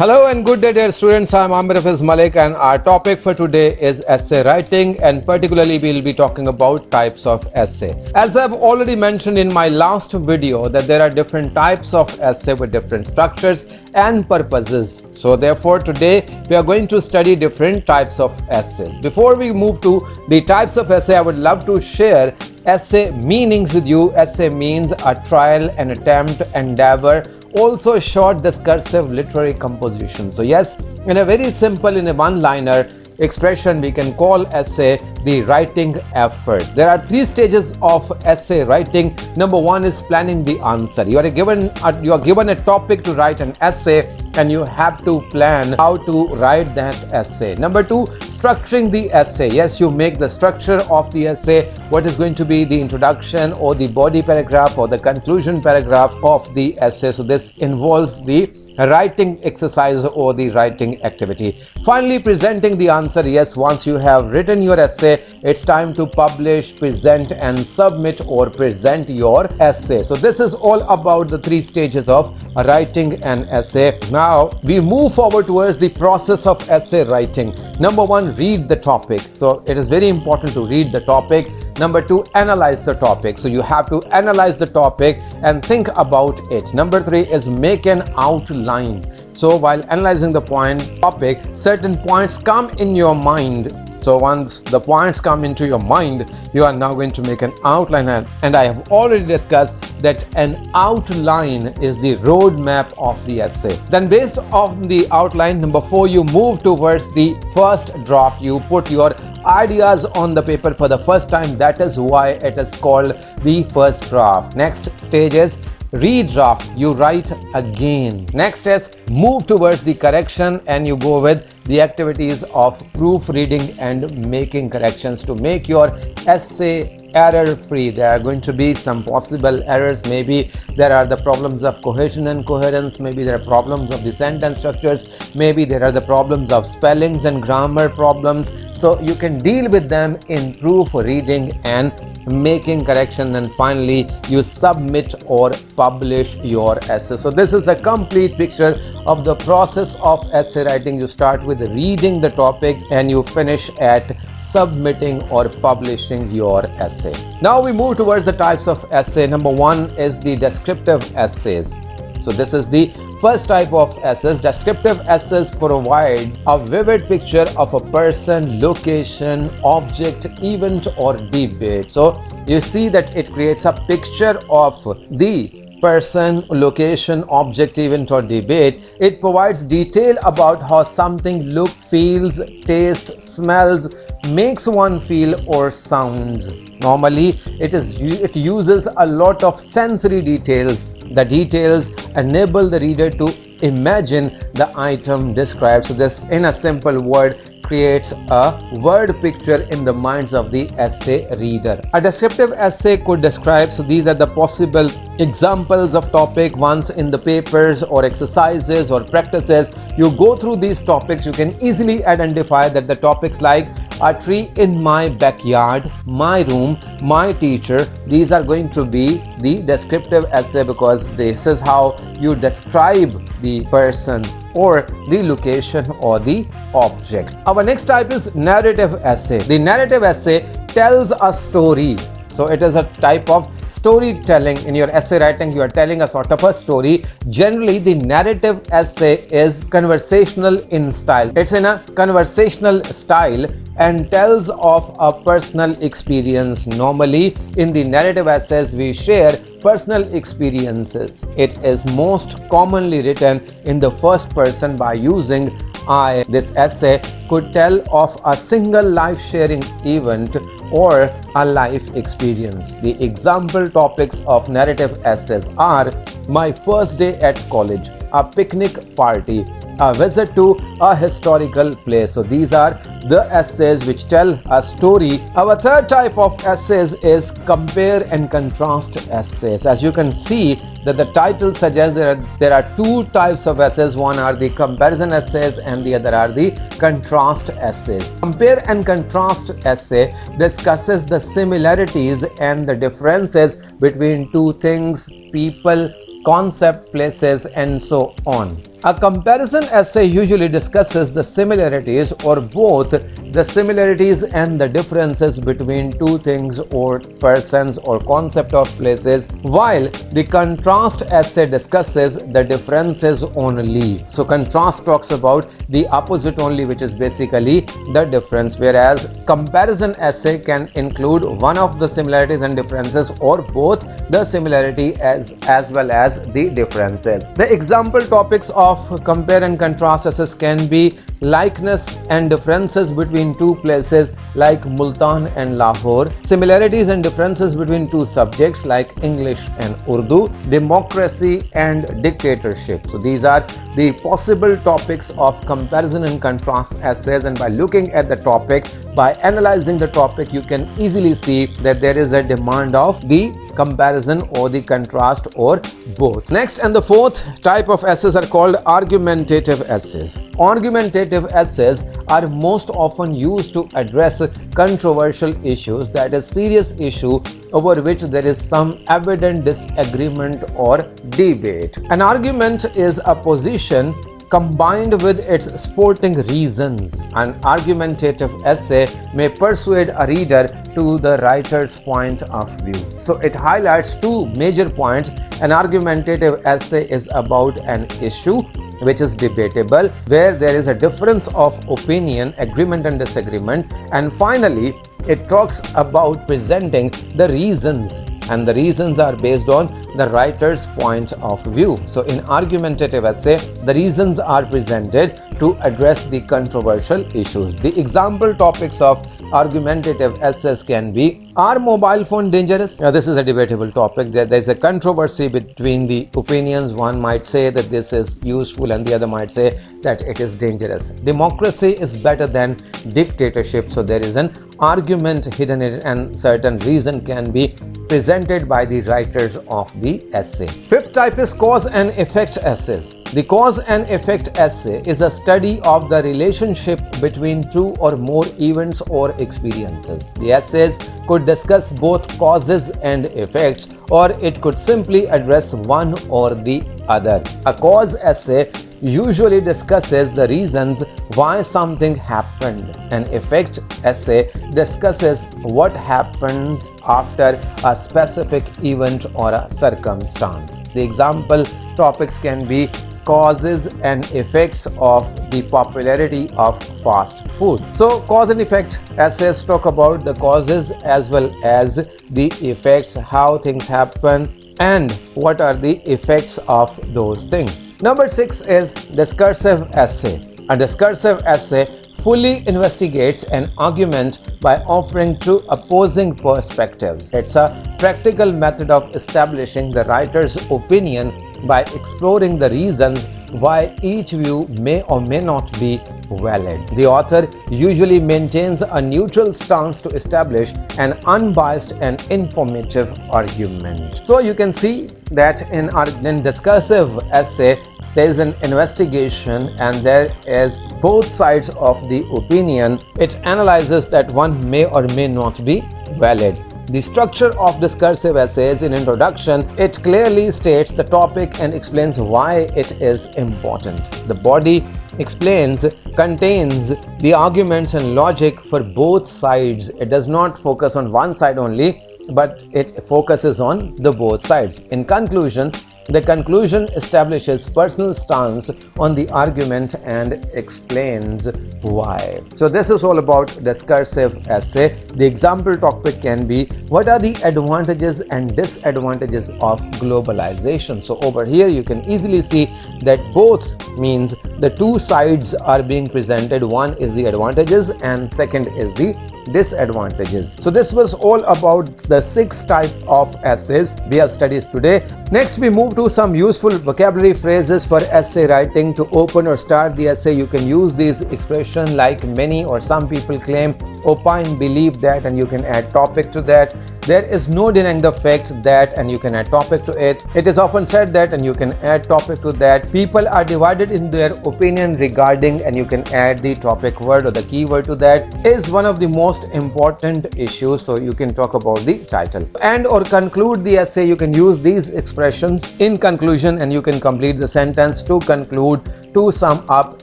Hello and good day, dear students. I'm Amir Hafiz Malik, and our topic for today is essay writing, and particularly we'll be talking about types of essay. As I've already mentioned in my last video that there are different types of essay with different structures and purposes. So therefore today we are going to study different types of essays. Before we move to the types of essay, I would love to share essay meanings with you. Essay means a trial, an attempt, endeavor, also a short discursive literary composition. So yes, in a very simple, in a one-liner expression, we can call essay the writing effort. There are three stages of essay writing. Number one is planning the answer. You are given a topic to write an essay, and you have to plan how to write that essay. Number two, structuring the essay. Yes, you make the structure of the essay, what is going to be the introduction or the body paragraph or the conclusion paragraph of the essay. So this involves the writing exercise or the writing activity. Finally, presenting the answer. Yes, once you have written your essay, it's time to publish, present and submit or present your essay. So this is all about the three stages of writing an essay. Now we move forward towards the process of essay writing. Number one, read the topic. So it is very important to read the topic. Number two, analyze the topic. So you have to analyze the topic and think about it. Number three is make an outline. So while analyzing the topic, certain points come in your mind. So once the points come into your mind, you are now going to make an outline. And I have already discussed that an outline is the roadmap of the essay. Then based on the outline, number four, you move towards the first draft. You put your ideas on the paper for the first time. That is why it is called the first draft. Next stage is redraft. You write again. Next is move towards the correction, and you go with the activities of proofreading and making corrections to make your essay error free. There are going to be some possible errors. Maybe there are the problems of cohesion and coherence, maybe there are problems of the sentence structures, maybe there are the problems of spellings and grammar problems. So you can deal with them in proofreading and making correction, and finally you submit or publish your essay. So this is a complete picture of the process of essay writing. You start with reading the topic and you finish at submitting or publishing your essay. Now we move towards the types of essay. Number one is the descriptive essays. So this is the first type of essays. Descriptive essays provide a vivid picture of a person, location, object, event or debate. So you see that it creates a picture of the person, location, object, event or debate. It provides detail about how something looks, feels, tastes, smells, makes one feel or sounds. Normally it uses a lot of sensory details. The details enable the reader to imagine the item described. So this, in a simple word, creates a word picture in the minds of the essay reader. A descriptive essay could describe, so these are the possible examples of topic. Once in the papers or exercises or practices you go through these topics, you can easily identify that the topics like a tree in my backyard, my room, my teacher, these are going to be the descriptive essay, because this is how you describe the person or the location or the object. Our next type is narrative essay. The narrative essay tells a story. So it is a type of storytelling. In your essay writing, you are telling a sort of a story. Generally, the narrative essay is conversational in style. It's in a conversational style and tells of a personal experience. Normally, in the narrative essays, we share personal experiences. It is most commonly written in the first person by using I. This essay could tell of a single life-sharing event or a life experience. The example topics of narrative essays are my first day at college, a picnic party, a visit to a historical place. So these are the essays which tell a story. Our third type of essays is compare and contrast essays. As you can see that the title suggests there are two types of essays. One are the comparison essays and the other are the contrast essays. Compare and contrast essay discusses the similarities and the differences between two things, people, concept, places and so on. A comparison essay usually discusses the similarities or both the similarities and the differences between two things or persons or concept of places, while the contrast essay discusses the differences only. So contrast talks about the opposite only, which is basically the difference, whereas comparison essay can include one of the similarities and differences or both the similarity as well as the differences. The example topics of compare and contrast essays can be likeness and differences between two places like Multan and Lahore, similarities and differences between two subjects like English and Urdu, democracy and dictatorship. So these are the possible topics of comparison and contrast essays, and by looking at the topic, by analyzing the topic, you can easily see that there is a demand of the comparison or the contrast or both. Next, and the fourth type of essays are called argumentative essays. Argumentative essays are most often used to address controversial issues, that is serious issue over which there is some evident disagreement or debate. An argument is a position combined with its supporting reasons. An argumentative essay may persuade a reader to the writer's point of view. So it highlights two major points. An argumentative essay is about an issue which is debatable, where there is a difference of opinion, agreement and disagreement, and finally it talks about presenting the reasons, and the reasons are based on the writer's point of view. So in argumentative essay, the reasons are presented to address the controversial issues. The example topics of argumentative essays can be: are mobile phone dangerous? This is a debatable topic. There is a controversy between the opinions. One might say that this is useful and the other might say that it is dangerous. Democracy is better than dictatorship. So there is an argument hidden in it, and certain reason can be presented by the writers of the essay. Fifth type is cause and effect essays. The cause and effect essay is a study of the relationship between two or more events or experiences. The essays could discuss both causes and effects, or it could simply address one or the other. A cause essay usually discusses the reasons why something happened. An effect essay discusses what happens after a specific event or a circumstance. The example topics can be causes and effects of the popularity of fast food. So cause and effect essays talk about the causes as well as the effects, how things happen and what are the effects of those things. Number 6 is discursive essay. A discursive essay fully investigates an argument by offering two opposing perspectives. It's a practical method of establishing the writer's opinion by exploring the reasons why each view may or may not be valid. The author usually maintains a neutral stance to establish an unbiased and informative argument. So you can see that in discursive essay, there is an investigation and there is both sides of the opinion. It analyzes that one may or may not be valid. The structure of discursive essays: in introduction, it clearly states the topic and explains why it is important. The body contains the arguments and logic for both sides. It does not focus on one side only, but it focuses on the both sides. In conclusion, the conclusion establishes personal stance on the argument and explains why. So this is all about discursive essay. The example topic can be: what are the advantages and disadvantages of globalization? So over here you can easily see that both means the two sides are being presented. One is the advantages and second is the disadvantages. So this was all about the 6 types of essays we have studied today. Next we move to some useful vocabulary phrases for essay writing. To open or start the essay, you can use these expressions like many or some people claim, opine, believe that, and you can add topic to that. There is no denying the fact that, and you can add topic to it. It is often said that, and you can add topic to that. People are divided in their opinion regarding, and you can add the topic word or the keyword to that. Is one of the most most important issue, so you can talk about the title. And or conclude the essay, you can use these expressions in conclusion and you can complete the sentence to conclude, to sum up,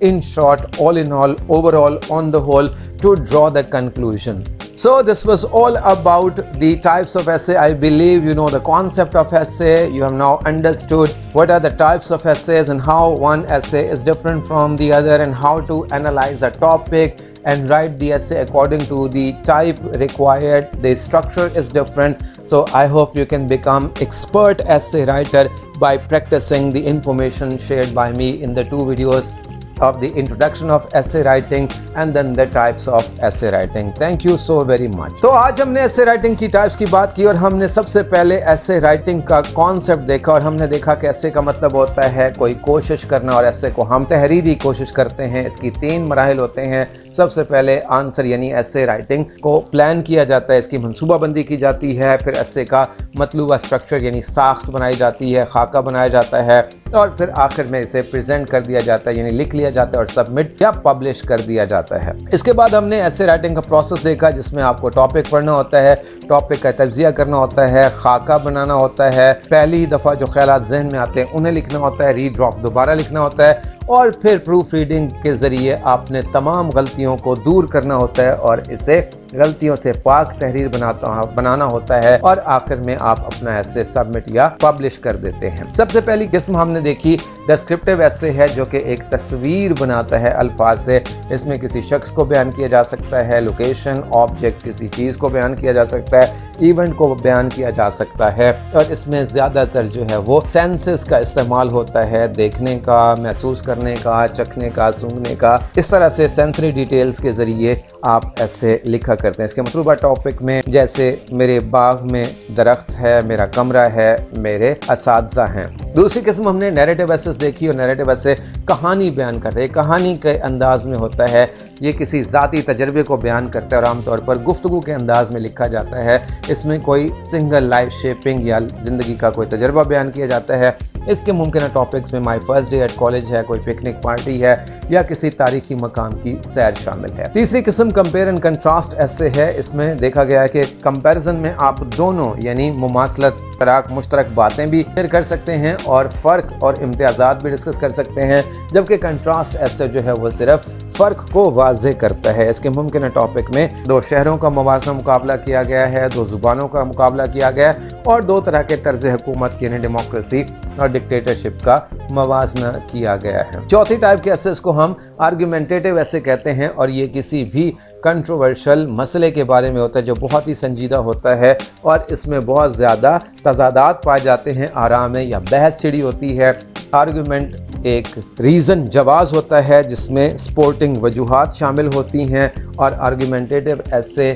in short, all in all, overall, on the whole, to draw the conclusion. So this was all about the types of essay. I believe you know the concept of essay. You have now understood what are the types of essays and how one essay is different from the other and how to analyze a topic and write the essay according to the type required. The structure is different. So I hope you can become expert essay writer by practicing the information shared by me in the 2 videos of the introduction of essay writing and then the types of essay writing. Thank you so very much. तो आज हमने essay writing की types की बात की और हमने सबसे पहले essay writing का concept देखा और हमने देखा कि essay का मतलब होता है कोई कोशिश करना और essay को हम तहरीरी कोशिश करते हैं। इसकी 3 मराहिल होते हैं। सबसे पहले आंसर यानी essay writing को प्लान किया जाता है, इसकी मनसूबाबंदी की जाती है, फिर essay का मतलूबा स्ट्रक्चर यानी साख्त बनाई जाती है, खाका बनाया जाता है और फिर आखिर में इसे प्रेजेंट कर दिया जाता है यानी लिख लिया जाता है और सबमिट या पब्लिश कर दिया जाता है। इसके बाद हमने essay राइटिंग का प्रोसेस देखा जिसमें आपको टॉपिक पढ़ना होता है, टॉपिक का तज्जिया करना होता है, खाका बनाना होता है, पहली दफ़ा जो ख्यालात जहन में आते हैं उन्हें लिखना होता है, रीड ड्राफ्ट दोबारा लिखना होता है और फिर प्रूफ रीडिंग के ज़रिए आपने तमाम गलतियों को दूर करना होता है और इसे गलतियों से पाक तहरीर बनाना होता है और आखिर में आप अपना एसे सबमिट या पब्लिश कर देते हैं। सबसे पहली किस्म हमने देखी डिस्क्रिप्टिव एसे है जो कि एक तस्वीर बनाता है अल्फाज से। इसमें किसी शख्स को बयान किया जा सकता है, लोकेशन, ऑब्जेक्ट, किसी चीज़ को बयान किया जा सकता है, इवेंट को बयान किया जा सकता है और इसमें ज़्यादातर जो है वो सेंसेस का इस्तेमाल होता है, देखने का, महसूस करने का, चखने का, सूंघने का। इस तरह से सेंसरी डिटेल्स के ज़रिए आप ऐसे लिखा करते हैं। इसके मतलूबा टॉपिक में जैसे मेरे बाग में दरख्त है, मेरा कमरा है, मेरे असातिज़ा हैं। दूसरी किस्म हमने नैरेटिव एसेस देखी और नैरेटिव एसे कहानी बयान करते हैं, कहानी के अंदाज में होता है, ये किसी ज़ाती तजर्बे को बयान करता है और आमतौर पर गुफ्तगू के अंदाज में लिखा जाता है। इसमें कोई सिंगल लाइफ शेपिंग या ज़िंदगी का कोई तजर्बा बयान किया जाता है। इसके मुमकिन टॉपिक्स में my first day at college है, कोई पिकनिक पार्टी है या किसी तारीखी मकाम की सैर शामिल है। तीसरी किस्म कंपेयर एंड कंट्रास्ट ऐसे है। इसमें देखा गया है कि कंपैरिजन में आप दोनों यानी मुमासलत, तराक, मुश्तरक बातें भी शेयर कर सकते हैं और फ़र्क और इम्तियाज़ात भी डिस्कस कर सकते हैं, जबकि कंट्रास्ट ऐसे जो है वो सिर्फ फ़र्क को वाज़े करता है। इसके मुमकिन टॉपिक में 2 शहरों का मुवाज़ना मुकाबला किया गया है, 2 ज़ुबानों का मुकाबला किया गया है और 2 तरह के तर्ज़ हुकूमत यानी डेमोक्रेसी और डिक्टेटरशिप का मवाजना किया गया है। चौथी टाइप के एसेस को हम आर्गुमेंटेटिव ऐसे कहते हैं और ये किसी भी कंट्रोवर्शियल मसले के बारे में होता है जो बहुत ही संजीदा होता है और इसमें बहुत ज़्यादा तज़ादात पाए जाते हैं, आराम में या बहस छिड़ी होती है। आर्गुमेंट एक रीज़न जवाज़ होता है जिसमें स्पोर्टिंग वजूहात शामिल होती हैं और आर्गुमेंटेटिव ऐसे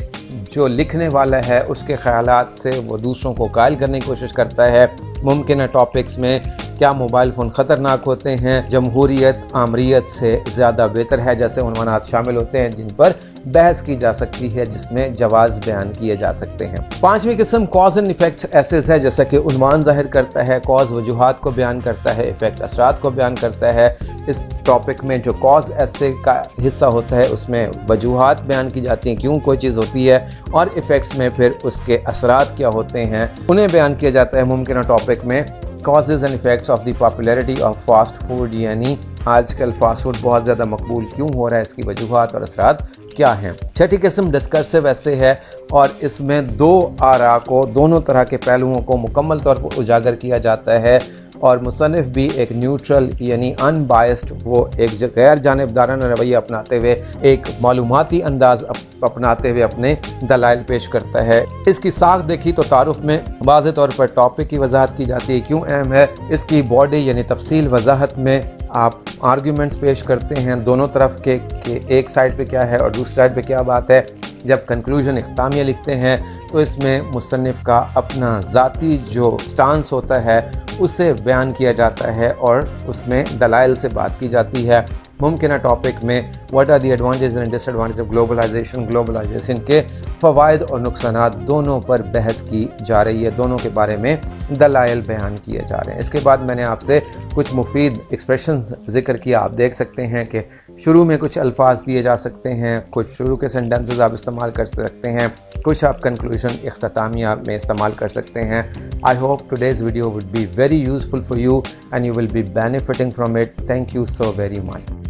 जो लिखने वाला है उसके ख़यालात से वो दूसरों को कायल करने की कोशिश करता है। मुमकिन टॉपिक्स में क्या मोबाइल फ़ोन ख़तरनाक होते हैं, जमहूरियत आमरीत से ज़्यादा बेहतर है, जैसे उन्वानात शामिल होते हैं जिन पर बहस की जा सकती है, जिसमें जवाज़ बयान किए जा सकते हैं। 5वीं किस्म कॉज एंड इफ़ेक्ट एसेस है। जैसा कि उन्वान ज़ाहिर करता है, कॉज वजूहात को बयान करता है, इफ़ेक्ट असरात को बयान करता है। इस टॉपिक में जो कॉज एसे का हिस्सा होता है उसमें वजूहात बयान की जाती हैं, क्यों कोई चीज़ होती है, और इफ़ेक्ट्स में फिर उसके असरात क्या होते हैं उन्हें बयान किया जाता है। मुमकिन टॉपिक में causes and effects of the popularity of fast food, यानी आजकल फास्ट फूड बहुत ज़्यादा मकबूल क्यों हो रहा है, इसकी वजूहात और असरात क्या हैं। 6ठी किस्म डिस्कर्सिव ऐसे है और इसमें 2 आरा को, दोनों तरह के पहलुओं को मुकम्मल तौर पर उजागर किया जाता है और मुसन्निफ भी एक न्यूट्रल यानी अनबायस्ड, वो एक गैर जानिबदाराना रवैया अपनाते हुए एक मालूमाती अंदाज अपनाते हुए अपने दलाइल पेश करता है। इसकी साख देखी तो तारुफ में वाज़े तौर पर टॉपिक की वजाहत की जाती है, क्यों अहम है। इसकी बॉडी यानी तफसील वजाहत में आप आर्ग्यूमेंट्स पेश करते हैं दोनों तरफ के एक साइड पे क्या है और दूसरी साइड पे क्या बात है। जब कंक्लूजन इख्तामिया लिखते हैं तो इसमें मुसन्निफ का अपना ज़ाती जो स्टांस होता है उसे बयान किया जाता है और उसमें दलाइल से बात की जाती है। मुमकिन टॉपिक में what are the advantage and disadvantage of globalization के فوائد اور نقصانات دونوں پر بحث کی جا رہی ہے، دونوں کے بارے میں دلائل بیان کیے جا رہے ہیں۔ اس کے بعد میں نے آپ سے کچھ مفید ایکسپریشنز ذکر کیا، آپ دیکھ سکتے ہیں کہ شروع میں کچھ الفاظ دیے جا سکتے ہیں، کچھ شروع کے سینٹنسز آپ استعمال کر سکتے ہیں، کچھ آپ کنکلوژن اختتامیہ میں استعمال کر سکتے ہیں۔ I hope today's video would be very useful for you and you will be benefiting from it. Thank you so very much.